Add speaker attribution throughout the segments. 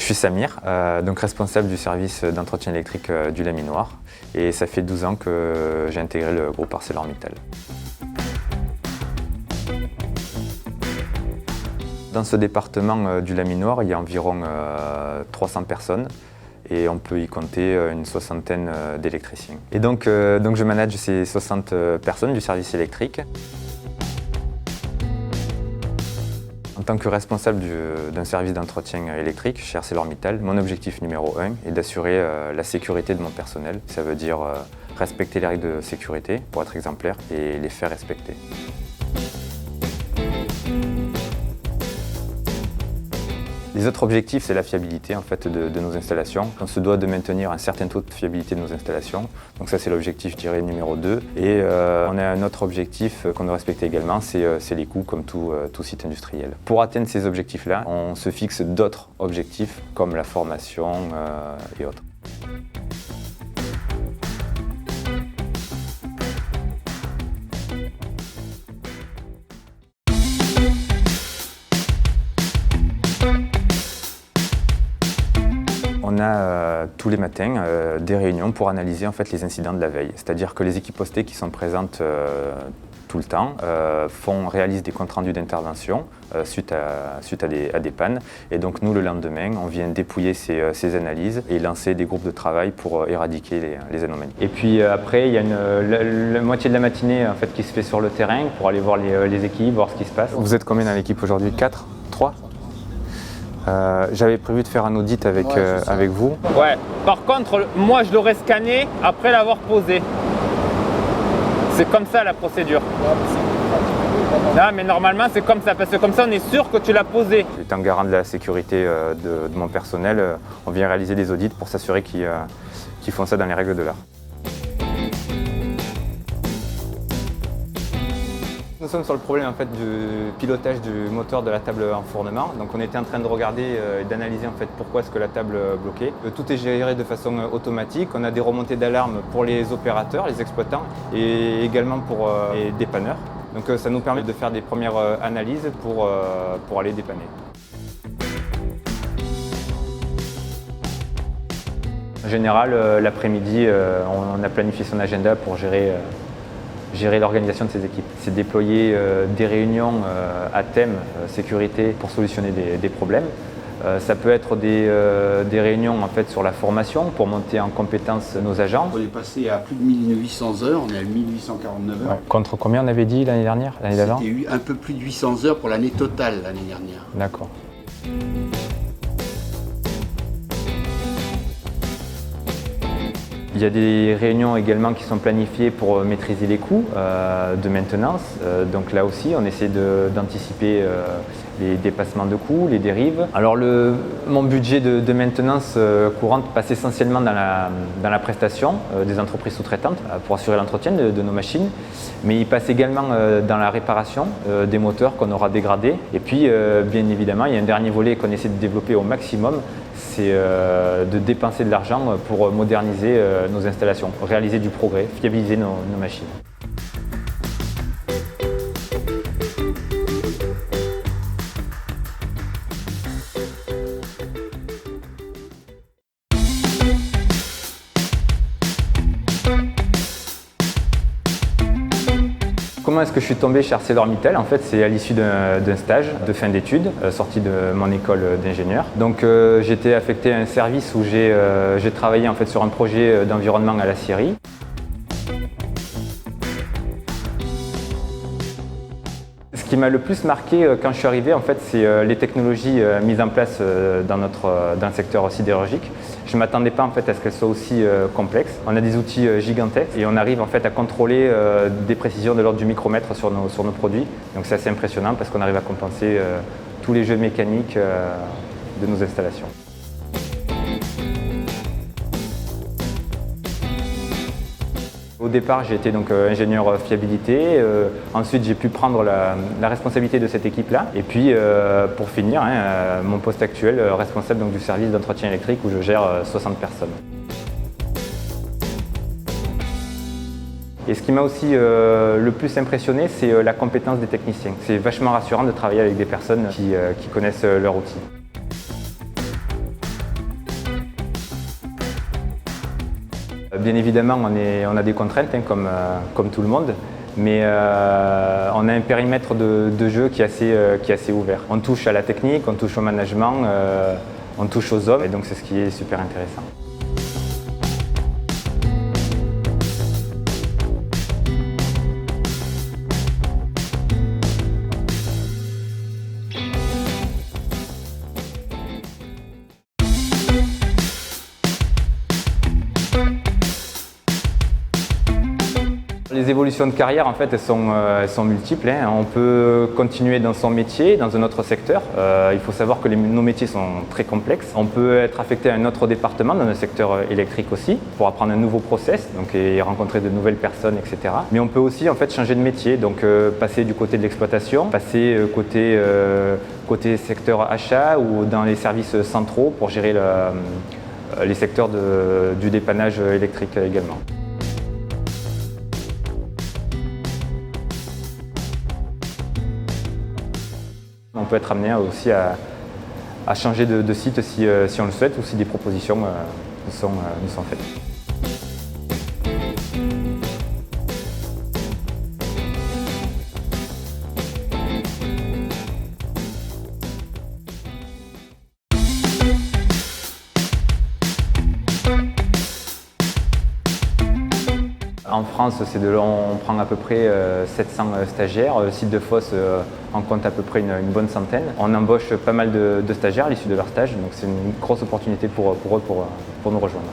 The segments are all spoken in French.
Speaker 1: suis Samir, donc responsable du service d'entretien électrique du laminoir, et ça fait 12 ans que j'ai intégré le groupe ArcelorMittal. Dans ce département du laminoir, il y a environ 300 personnes et on peut y compter une soixantaine d'électriciens. Et donc je manage ces 60 personnes du service électrique. En tant que responsable d'un service d'entretien électrique chez ArcelorMittal, mon objectif numéro 1 est d'assurer la sécurité de mon personnel. Ça veut dire respecter les règles de sécurité pour être exemplaire et les faire respecter. Les autres objectifs, c'est la fiabilité en fait, de nos installations. On se doit de maintenir un certain taux de fiabilité de nos installations. Donc ça, c'est l'objectif, je dirais, numéro 2. Et on a un autre objectif qu'on doit respecter également, c'est les coûts, comme tout site industriel. Pour atteindre ces objectifs-là, on se fixe d'autres objectifs, comme la formation et autres. On a tous les matins des réunions pour analyser en fait, les incidents de la veille. C'est-à-dire que les équipes postées qui sont présentes tout le temps réalisent des comptes rendus d'intervention suite à des pannes. Et donc nous, le lendemain, on vient dépouiller ces analyses et lancer des groupes de travail pour éradiquer les anomalies. Et puis après, il y a la moitié de la matinée en fait, qui se fait sur le terrain pour aller voir les équipes, voir ce qui se passe. Vous êtes combien dans l'équipe aujourd'hui? 4? 3? J'avais prévu de faire un audit avec vous.
Speaker 2: Ouais, par contre, moi je l'aurais scanné après l'avoir posé. C'est comme ça la procédure. Non, mais normalement c'est comme ça, parce que comme ça on est sûr que tu l'as posé.
Speaker 1: Étant garant de la sécurité de mon personnel, on vient réaliser des audits pour s'assurer qu'ils font ça dans les règles de l'art. Nous sommes sur le problème en fait, du pilotage du moteur de la table enfournement. Donc on était en train de regarder et d'analyser en fait, pourquoi est-ce que la table bloquait. Tout est géré de façon automatique. On a des remontées d'alarme pour les opérateurs, les exploitants et également pour les dépanneurs. Donc ça nous permet de faire des premières analyses pour aller dépanner. En général, l'après-midi, on a planifié son agenda pour gérer l'organisation de ces équipes. C'est déployer des réunions à thème sécurité pour solutionner des problèmes. Ça peut être des réunions en fait, sur la formation pour monter en compétence nos agents.
Speaker 3: On est passé à plus de 1800 heures, on est à 1849 heures.
Speaker 1: Ouais. Contre combien on avait dit l'année dernière, l'année d'avant?
Speaker 3: C'était eu un peu plus de 800 heures pour l'année totale l'année dernière.
Speaker 1: D'accord. Il y a des réunions également qui sont planifiées pour maîtriser les coûts de maintenance. Donc là aussi, on essaie d'anticiper les dépassements de coûts, les dérives. Alors mon budget de maintenance courante passe essentiellement dans la prestation des entreprises sous-traitantes pour assurer l'entretien de nos machines. Mais il passe également dans la réparation des moteurs qu'on aura dégradés. Et puis, bien évidemment, il y a un dernier volet qu'on essaie de développer au maximum, c'est de dépenser de l'argent pour moderniser nos installations, réaliser du progrès, fiabiliser nos machines. Comment est-ce que je suis tombé chez ArcelorMittal? En fait, c'est à l'issue d'un stage de fin d'études, sorti de mon école d'ingénieur. Donc, j'ai été affecté à un service où j'ai travaillé en fait, sur un projet d'environnement à l'acierie. Ce qui m'a le plus marqué quand je suis arrivé, en fait, c'est les technologies mises en place dans le secteur sidérurgique. Je ne m'attendais pas en fait, à ce qu'elles soient aussi complexes. On a des outils gigantesques et on arrive en fait, à contrôler des précisions de l'ordre du micromètre sur nos produits. Donc c'est assez impressionnant parce qu'on arrive à compenser tous les jeux mécaniques de nos installations. Au départ, j'ai été donc ingénieur fiabilité. Ensuite, j'ai pu prendre la responsabilité de cette équipe-là. Et puis, pour finir, mon poste actuel, responsable donc, du service d'entretien électrique où je gère 60 personnes. Et ce qui m'a aussi le plus impressionné, c'est la compétence des techniciens. C'est vachement rassurant de travailler avec des personnes qui connaissent leur outil. Bien évidemment, on a des contraintes comme tout le monde, mais on a un périmètre de jeu qui est assez ouvert. On touche à la technique, on touche au management, on touche aux hommes, et donc c'est ce qui est super intéressant. Les évolutions de carrière, en fait, elles sont multiples. On peut continuer dans son métier, dans un autre secteur. Il faut savoir que nos métiers sont très complexes. On peut être affecté à un autre département, dans le secteur électrique aussi, pour apprendre un nouveau process, donc, et rencontrer de nouvelles personnes, etc. Mais on peut aussi en fait changer de métier, donc passer du côté de l'exploitation, passer côté secteur achat ou dans les services centraux pour gérer les secteurs du dépannage électrique également. On peut être amené aussi à changer de site si on le souhaite ou si des propositions nous sont faites. En France, on prend à peu près 700 stagiaires. Le site de Fos en compte à peu près une bonne centaine. On embauche pas mal de stagiaires à l'issue de leur stage, donc c'est une grosse opportunité pour eux pour nous rejoindre.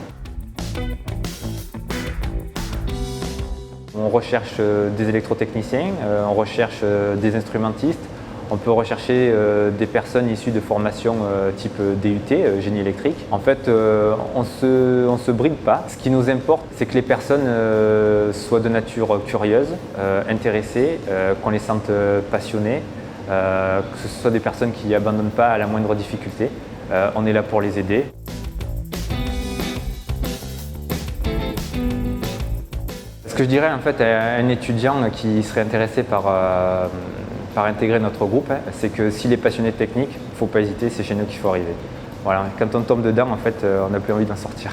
Speaker 1: On recherche des électrotechniciens, on recherche des instrumentistes. On peut rechercher des personnes issues de formations type DUT, génie électrique. En fait, on se bride pas. Ce qui nous importe, c'est que les personnes soient de nature curieuse, intéressées, qu'on les sente passionnées, que ce soit des personnes qui n'abandonnent pas à la moindre difficulté. On est là pour les aider. Ce que je dirais en fait à un étudiant qui serait intéressé par intégrer notre groupe, c'est que s'il est passionné de technique, il ne faut pas hésiter, c'est chez nous qu'il faut arriver. Voilà, quand on tombe dedans, en fait, on n'a plus envie d'en sortir.